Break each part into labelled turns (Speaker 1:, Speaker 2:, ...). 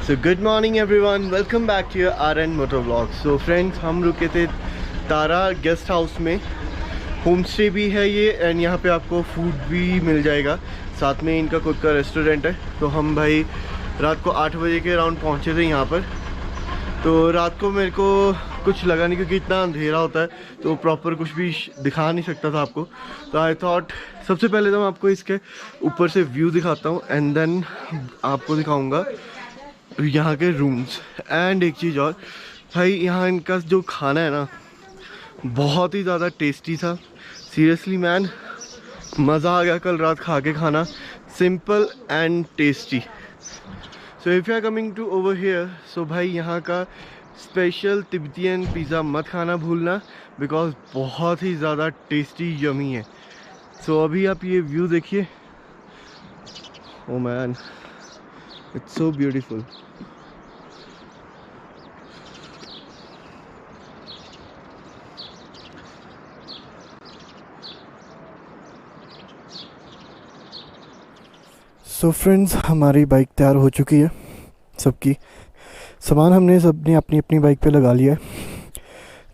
Speaker 1: So good morning everyone, welcome back to your RN Motor Vlog. So friends, हम रुके थे तारा guest house में. Home stay भी है ये एंड यहाँ पे आपको फूड भी मिल जाएगा. साथ में इनका खुद का रेस्टोरेंट है. तो हम भाई रात को 8 बजे के अराउंड पहुँचे थे यहाँ पर. तो रात को मेरे को कुछ लगा नहीं क्योंकि इतना अंधेरा होता है तो प्रॉपर कुछ भी दिखा नहीं सकता था आपको. तो आई थॉट सबसे पहले तो मैं आपको इसके ऊपर से व्यू दिखाता हूँ एंड देन आपको दिखाऊँगा यहाँ के रूम्स. एंड एक चीज़ और भाई, यहाँ इनका जो खाना है ना बहुत ही ज़्यादा टेस्टी था. सीरियसली मैन, मज़ा आ गया कल रात खा के खाना. Simple and tasty. So if you are coming to over here, so भाई यहाँ का स्पेशल तिब्बतियन पिज़्ज़ा मत खाना भूलना बिकॉज बहुत ही ज़्यादा टेस्टी यमी है. सो अभी आप ये व्यू देखिए. Oh man, it's so beautiful. So friends, हमारी बाइक तैयार हो चुकी है. सबकी सामान हमने सबने अपनी अपनी बाइक पे लगा लिया है.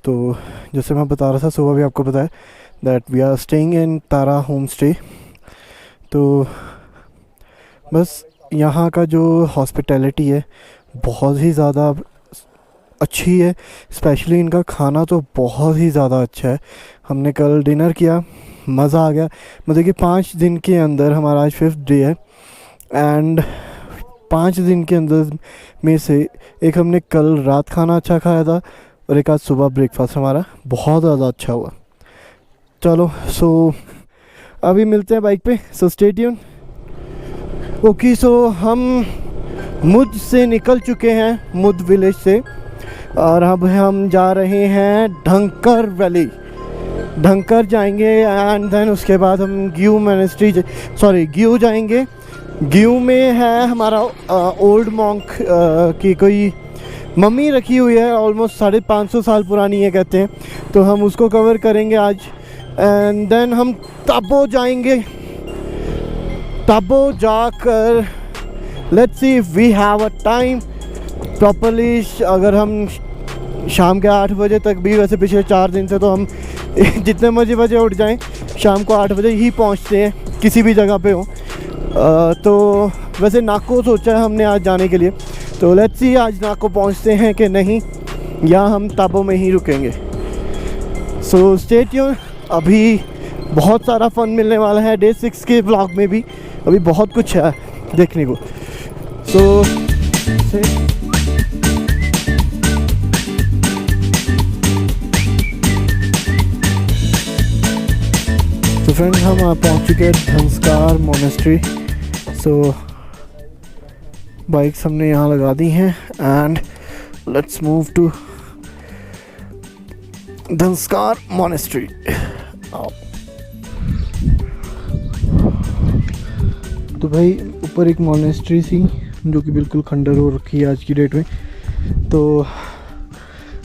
Speaker 1: तो जैसे मैं बता रहा था, सुबह भी आपको पता है that we are staying in Tara home stay. तो बस यहाँ का जो हॉस्पिटैलिटी है बहुत ही ज़्यादा अच्छी है. स्पेशली इनका खाना तो बहुत ही ज़्यादा अच्छा है. हमने कल डिनर किया, मज़ा आ गया. मतलब कि 5 दिन के अंदर, हमारा आज 5th डे है एंड 5 दिन के अंदर में से एक हमने कल रात खाना अच्छा खाया था और एक आज सुबह ब्रेकफास्ट हमारा बहुत ज़्यादा अच्छा हुआ. चलो सो अभी मिलते हैं बाइक पे. So stay tune. ओके, सो हम मुद से निकल चुके हैं, मुद विलेज से. और अब हम जा रहे हैं ढंकर वैली. ढंकर जाएंगे एंड देन उसके बाद हम ग्यू जाएंगे. ग्यू में है हमारा ओल्ड मॉन्क की कोई मम्मी रखी हुई है, ऑलमोस्ट 550 साल पुरानी है कहते हैं. तो हम उसको कवर करेंगे आज. एंड देन हम ताबो जाएंगे. ताबो जाकर let's see if we have a time properly. अगर हम शाम के 8 बजे तक भी, वैसे पिछले 4 दिन से तो हम जितने बजे उठ जाएं शाम को 8 बजे ही पहुंचते हैं किसी भी जगह पे हो. तो वैसे नाको सोचा है हमने आज जाने के लिए. तो लेट्स सी आज नाको पहुंचते हैं कि नहीं, या हम ताबो में ही रुकेंगे. So stay tune. अभी बहुत सारा फन मिलने वाला है डे 6 के व्लॉग में भी. अभी बहुत कुछ है देखने को. सो फ्रेंड्स, हम पहुंच चुके हैं धंस्कार मोनेस्ट्री. सो बाइक्स हमने यहाँ लगा दी हैं and let's move to Dhankar monastery. तो भाई ऊपर एक मोनेस्ट्री थी जो कि बिल्कुल खंडर हो रखी है आज की डेट में. तो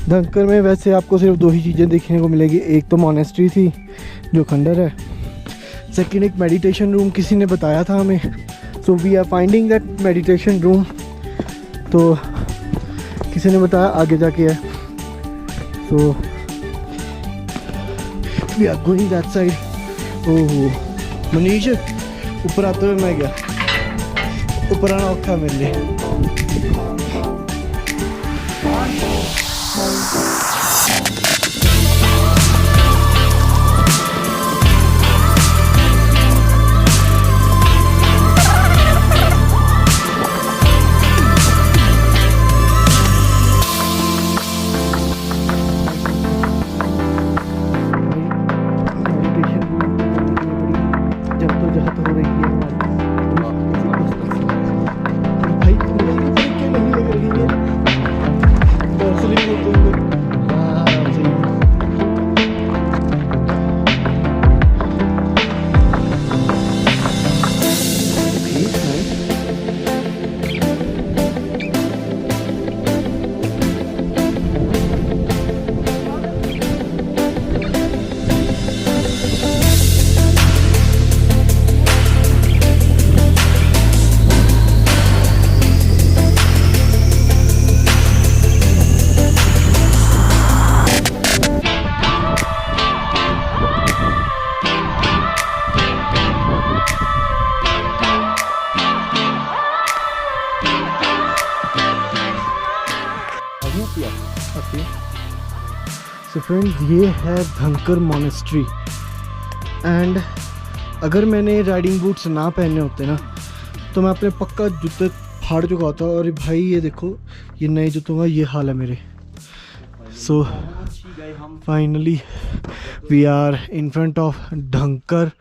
Speaker 1: धंकर में वैसे आपको सिर्फ 2 ही चीज़ें देखने को मिलेगी. एक तो मोनेस्ट्री थी जो खंडर है, सेकंड एक मेडिटेशन रूम किसी ने बताया था हमें. So we are finding that meditation room. तो किसी ने बताया आगे जाके है. So we are going that side. Oh Manish, ऊपर आते हुए मैं गया. ऊपर आना औखा मेरे लिए. सो फ्रेंड्स, ये है धनकर मॉनेस्ट्री। एंड अगर मैंने राइडिंग बूट्स ना पहने होते ना तो मैं अपने पक्का जूते फाड़ चुका होता। और भाई ये देखो, ये नए जूतों का ये हाल है मेरे। So finally we are in front of Dhankar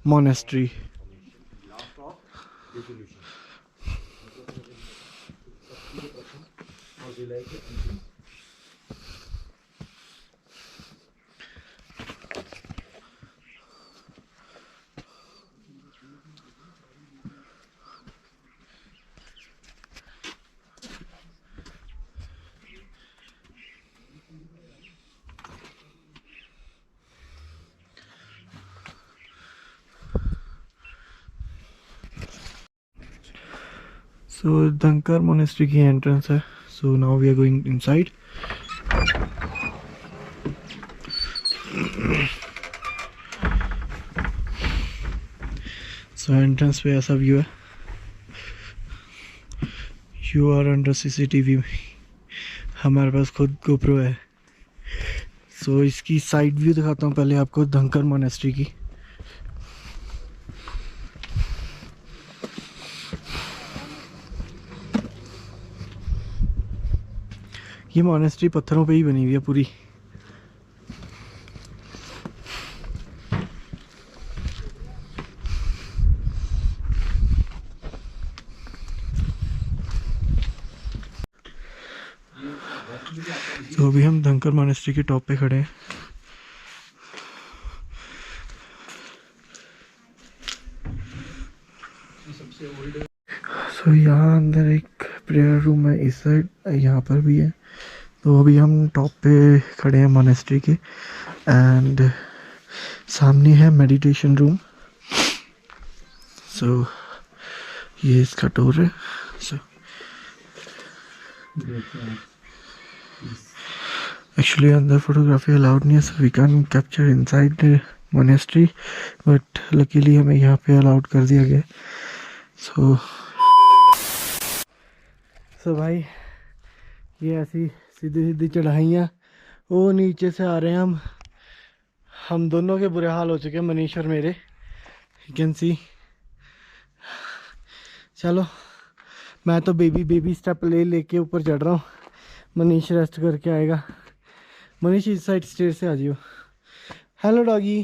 Speaker 1: monastery. So Dhankar monastery की एंट्रेंस है। So now we are going inside. So entrance पे ऐसा व्यू है। You are under CCTV। हमारे पास खुद GoPro है। सो इसकी साइड व्यू दिखाता हूँ पहले आपको धनकर मोनेस्ट्री की। ये मॉनेस्ट्री पत्थरों पे ही बनी हुई है पूरी। तो अभी हम धनकर मॉनेस्ट्री के टॉप पे खड़े हैं। सो यहाँ अंदर एक प्रेयर रूम है, इस साइड यहाँ पर भी है। तो अभी हम टॉप पे खड़े हैं मॉनेस्ट्री के। एंड सामने है मेडिटेशन रूम। सो ये इसका टूर है। सो एक्चुअली अंदर फोटोग्राफी अलाउड नहीं है, so we can capture inside monastery, but luckily हमें यहाँ पे अलाउड कर दिया गया। सो भाई ये ऐसी सीधी सीधी चढ़ाइयाँ, वो नीचे से आ रहे हैं हम दोनों के बुरे हाल हो चुके हैं, मनीष और मेरे। यू कैन सी। चलो मैं तो बेबी स्टेप लेके ऊपर चढ़ रहा हूँ। मनीष रेस्ट करके आएगा। मनीष इस साइड स्टेयर से आ जियो। Hello doggy.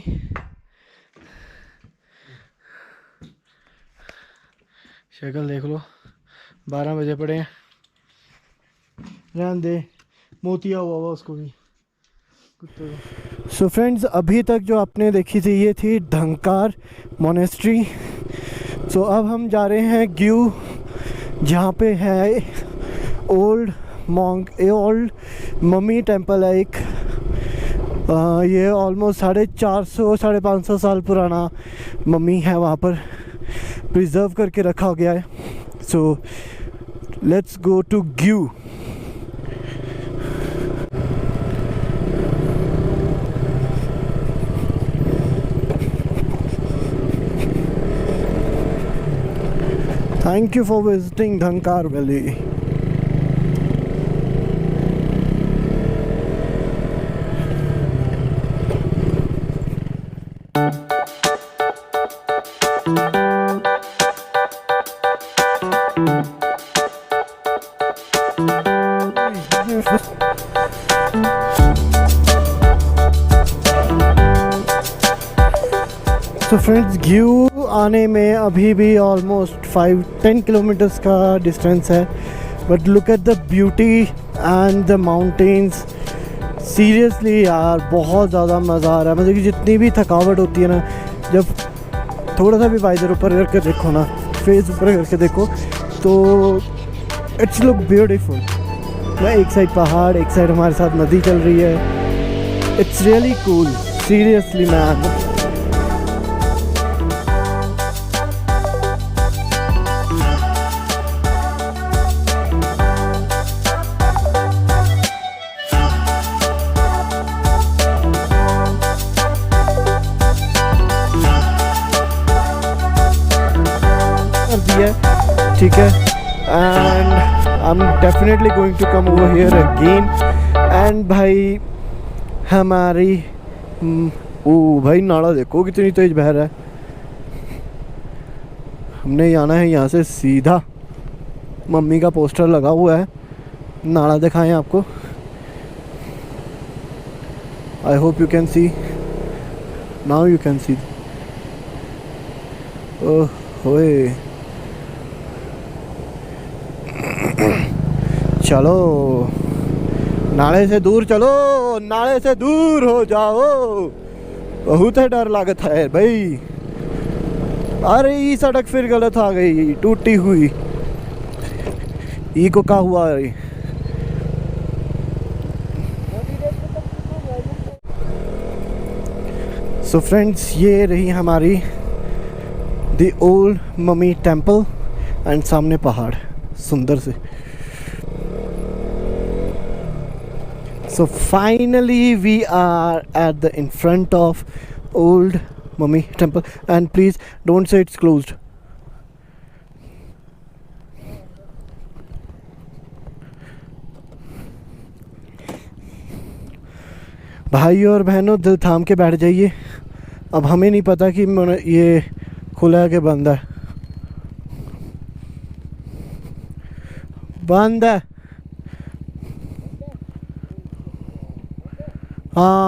Speaker 1: शक्ल देख लो, 12 बजे पड़े हैं। रहने दे, मोतिया हुआ उसको भी कुत्ते को। सो फ्रेंड्स, अभी तक जो आपने देखी थी ये थी धनकर मॉनेस्ट्री। सो अब हम जा रहे हैं ग्यू, जहाँ पे है ओल्ड मम्मी टेम्पल है एक। ये ऑलमोस्ट 450-550 साल पुराना मम्मी है, वहाँ पर प्रिजर्व करके रखा गया है। So let's go to Gue. Thank you for visiting Dhankar Valley. तो फ्रेंड्स, ग्यू आने में अभी भी ऑलमोस्ट 5-10 किलोमीटर्स का डिस्टेंस है, but look at the beauty and the mountains. Seriously यार बहुत ज़्यादा मज़ा आ रहा है। मतलब कि जितनी भी थकावट होती है ना, जब थोड़ा सा भी वाइजर ऊपर करके देखो ना, फेस ऊपर करके देखो, तो इट्स लुक ब्यूटीफुल। एक साइड पहाड़, एक साइड हमारे साथ नदी चल रही है। It's really cool, seriously man. ठीक है। I'm definitely going to come over here again. And भाई हमारी ओ भाई नाला देखो कितनी तेज बह रहा है। हमने आना है यहाँ से सीधा, मम्मी का पोस्टर लगा हुआ है, नाला दिखाएं आपको। I hope you can see, now you can see. Oh होए, चलो नाले से दूर चलो, नाले से दूर हो जाओ, बहुत है डर लगता है भाई। अरे ये सड़क फिर गलत आ गई, टूटी हुई। ई को क्या हुआ? सो फ्रेंड्स, ये रही हमारी the old mummy temple and सामने पहाड़ सुंदर से। So finally we are at the in front of old mummy temple, and please don't say it's closed. भाई और बहनों, दिल थाम के बैठ जाइए। अब हमें नहीं पता कि ये खुला है कि बंद है। बंद है। हाँ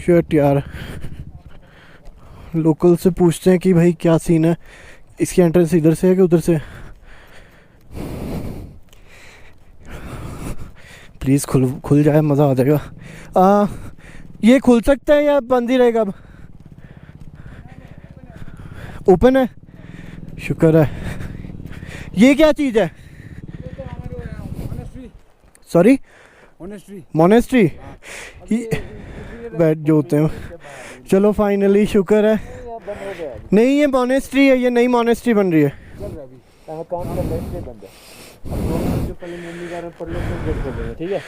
Speaker 1: शर्ट यार, लोकल से पूछते हैं कि भाई क्या सीन है, इसकी एंट्रेंस इधर से है कि उधर से। प्लीज़ खुल जाए, मज़ा आ जाएगा। ये खुल सकता है या बंद ही रहेगा? अब ओपन है, शुक्र है। ये क्या चीज़ है? Sorry, monastery. बैठ जो होते हैं। चलो फाइनली शुक्र है। नहीं ये मोनेस्ट्री है, ये नई मोनेस्ट्री बन रही है।
Speaker 2: ठीक है,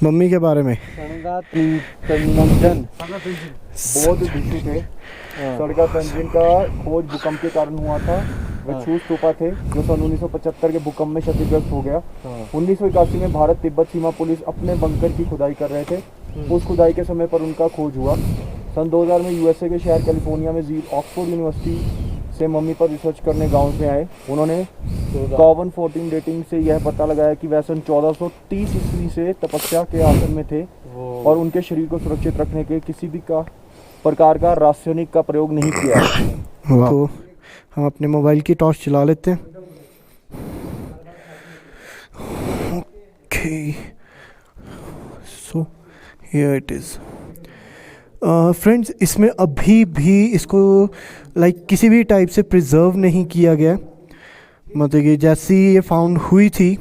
Speaker 1: मम्मी के बारे में
Speaker 2: बौद्ध भिक्षु थे। स्वर्गा पेंजिन का खोज भूकंप के कारण हुआ था। वह छूत स्तूपा थे जो सन 1975 के भूकंप में क्षतिग्रस्त हो गया। 1981 में भारत तिब्बत सीमा पुलिस अपने बंकर की खुदाई कर रहे थे। उस खुदाई के समय पर उनका खोज हुआ। सन 2000 में यूएसए के शहर कैलिफोर्निया में ऑक्सफोर्ड यूनिवर्सिटी से मम्मी पर रिसर्च करने गांव में आए। उन्होंने कॉवन 14 डेटिंग से यह पता लगाया कि वह सन 1430 ईस्वी से तपस्या के आसन में थे और उनके शरीर को सुरक्षित रखने के किसी भी प्रकार का रासायनिक का प्रयोग नहीं किया।
Speaker 1: तो हम अपने मोबाइल की टॉर्च चला लेते हैं। Okay, so here it is. Friends, इसमें अभी भी इसको किसी भी टाइप से प्रिजर्व नहीं किया गया। मतलब कि जैसी ये फाउंड हुई थी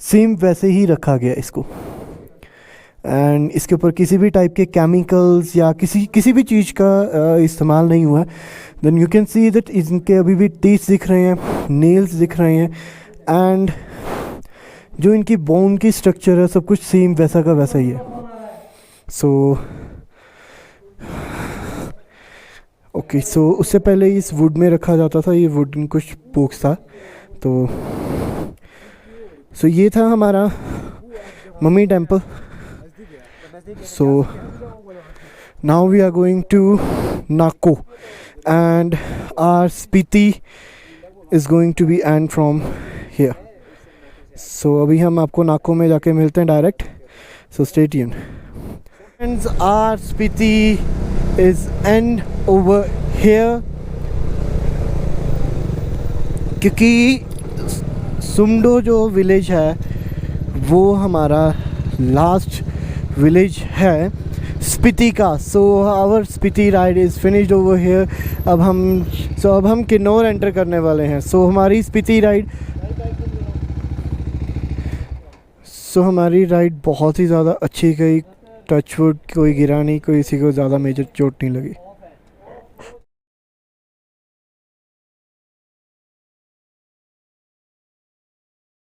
Speaker 1: सेम वैसे ही रखा गया इसको। एंड इसके ऊपर किसी भी टाइप के केमिकल्स या किसी भी चीज़ का इस्तेमाल नहीं हुआ है। Then you can see that इनके अभी भी टीथ दिख रहे हैं, नेल्स दिख रहे हैं, एंड जो इनकी बोन की स्ट्रक्चर है सब कुछ सेम वैसा का वैसा ही है। सो ओके, सो उससे पहले इस वुड में रखा जाता था, ये वुडन कुछ बॉक्स था। तो सो ये था हमारा mummy temple. So now we are going to Nako and our Spiti is going to be end from here. So अभी हम आपको नाको में जाके मिलते हैं direct. So stay tuned. Friends, our Spiti is end over here क्योंकि सुमडो जो village है वो हमारा लास्ट विलेज है स्पीति का। So our Spiti ride is finished over here. अब हम किन्नौर एंटर करने वाले हैं। सो हमारी स्पीति राइड हमारी राइड बहुत ही ज़्यादा अच्छी गई। टचवुड, कोई गिरा नहीं, कोई किसी को ज़्यादा मेजर चोट नहीं लगी।